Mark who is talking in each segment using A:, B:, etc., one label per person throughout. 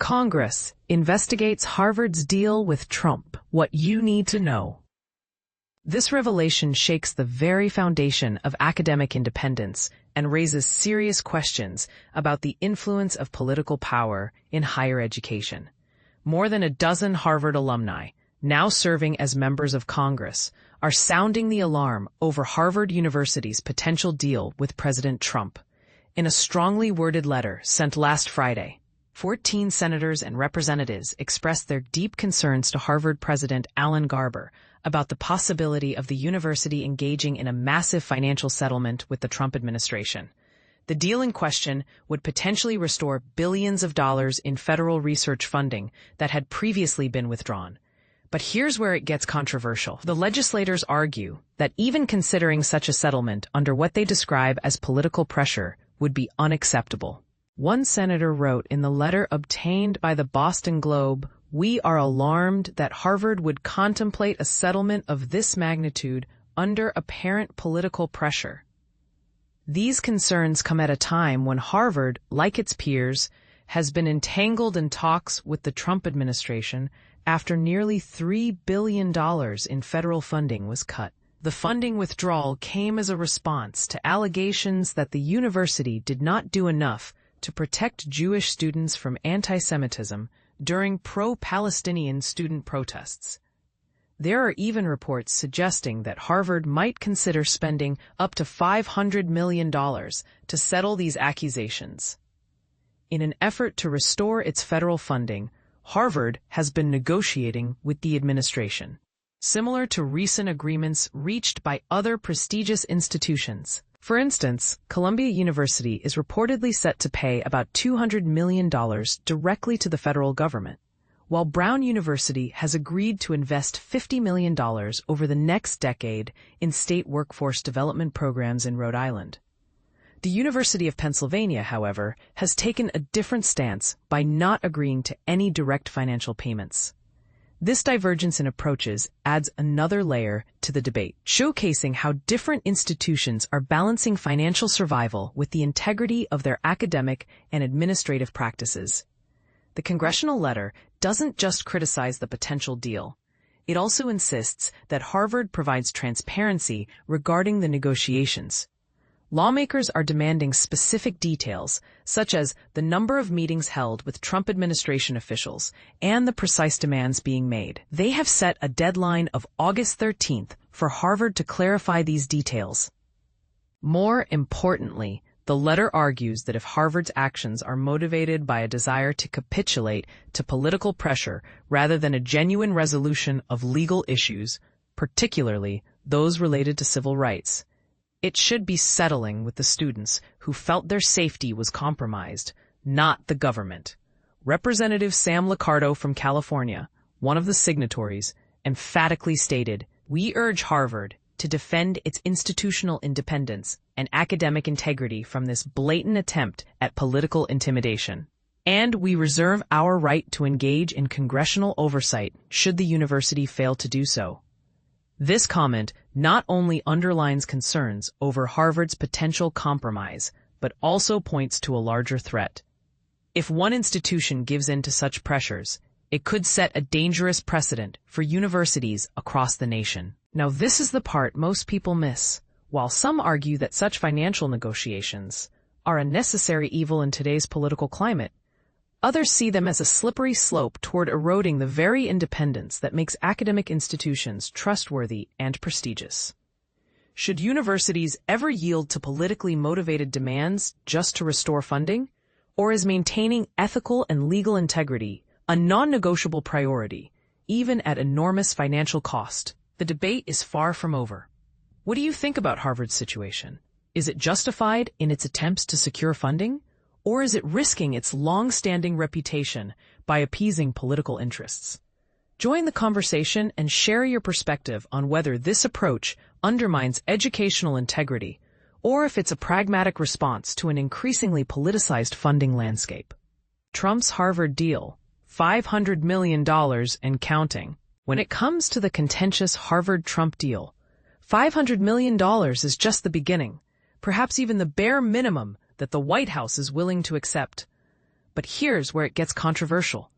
A: Congress investigates Harvard's deal with Trump. What you need to know. This revelation shakes the very foundation of academic independence and raises serious questions about the influence of political power in higher education. More than a dozen Harvard alumni, now serving as members of Congress, are sounding the alarm over Harvard University's potential deal with President Trump. In a strongly worded letter sent last Friday, 14 senators and representatives expressed their deep concerns to Harvard President Alan Garber about the possibility of the university engaging in a massive financial settlement with the Trump administration. The deal in question would potentially restore billions of dollars in federal research funding that had previously been withdrawn. But here's where it gets controversial. The legislators argue that even considering such a settlement under what they describe as political pressure would be unacceptable. One senator wrote in the letter obtained by the Boston Globe, "We are alarmed that Harvard would contemplate a settlement of this magnitude under apparent political pressure." These concerns come at a time when Harvard, like its peers, has been entangled in talks with the Trump administration after nearly $3 billion in federal funding was cut. The funding withdrawal came as a response to allegations that the university did not do enough to protect Jewish students from antisemitism during pro-Palestinian student protests. There are even reports suggesting that Harvard might consider spending up to $500 million to settle these accusations. In an effort to restore its federal funding, Harvard has been negotiating with the administration, similar to recent agreements reached by other prestigious institutions. For instance, Columbia University is reportedly set to pay about $200 million directly to the federal government, while Brown University has agreed to invest $50 million over the next decade in state workforce development programs in Rhode Island. The University of Pennsylvania, however, has taken a different stance by not agreeing to any direct financial payments. This divergence in approaches adds another layer to the debate, showcasing how different institutions are balancing financial survival with the integrity of their academic and administrative practices. The congressional letter doesn't just criticize the potential deal. It also insists that Harvard provides transparency regarding the negotiations. Lawmakers are demanding specific details, such as the number of meetings held with Trump administration officials and the precise demands being made. They have set a deadline of August 13th for Harvard to clarify these details. More importantly, the letter argues that if Harvard's actions are motivated by a desire to capitulate to political pressure rather than a genuine resolution of legal issues, particularly those related to civil rights, it should be settling with the students who felt their safety was compromised, not the government. Representative Sam Liccardo from California, one of the signatories, emphatically stated, "We urge Harvard to defend its institutional independence and academic integrity from this blatant attempt at political intimidation. And we reserve our right to engage in congressional oversight should the university fail to do so." This comment not only underlines concerns over Harvard's potential compromise, but also points to a larger threat. If one institution gives in to such pressures, it could set a dangerous precedent for universities across the nation. Now, this is the part most people miss. While some argue that such financial negotiations are a necessary evil in today's political climate, others see them as a slippery slope toward eroding the very independence that makes academic institutions trustworthy and prestigious. Should universities ever yield to politically motivated demands just to restore funding? Or is maintaining ethical and legal integrity a non-negotiable priority, even at enormous financial cost? The debate is far from over. What do you think about Harvard's situation? Is it justified in its attempts to secure funding? Or is it risking its long-standing reputation by appeasing political interests? Join the conversation and share your perspective on whether this approach undermines educational integrity or if it's a pragmatic response to an increasingly politicized funding landscape. Trump's Harvard deal, $500 million and counting. When it comes to the contentious Harvard-Trump deal, $500 million is just the beginning, perhaps even the bare minimum that the White House is willing to accept. But here's where it gets controversial.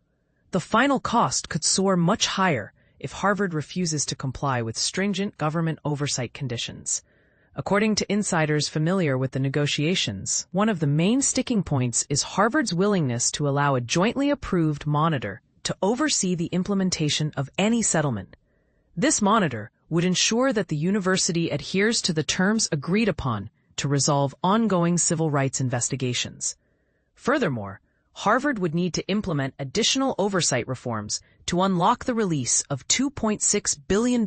A: The final cost could soar much higher if Harvard refuses to comply with stringent government oversight conditions. According to insiders familiar with the negotiations, one of the main sticking points is Harvard's willingness to allow a jointly approved monitor to oversee the implementation of any settlement. This monitor would ensure that the university adheres to the terms agreed upon to resolve ongoing civil rights investigations. Furthermore, Harvard would need to implement additional oversight reforms to unlock the release of $2.6 billion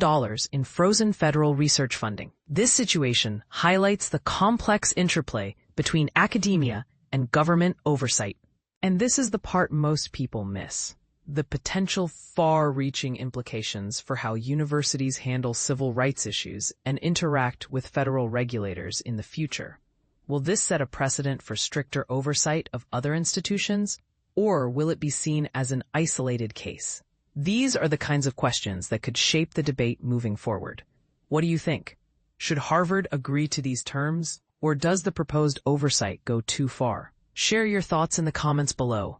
A: in frozen federal research funding. This situation highlights the complex interplay between academia and government oversight. And this is the part most people miss: the potential far-reaching implications for how universities handle civil rights issues and interact with federal regulators in the future. Will this set a precedent for stricter oversight of other institutions, or will it be seen as an isolated case? These are the kinds of questions that could shape the debate moving forward. What do you think? Should Harvard agree to these terms, or does the proposed oversight go too far? Share your thoughts in the comments below.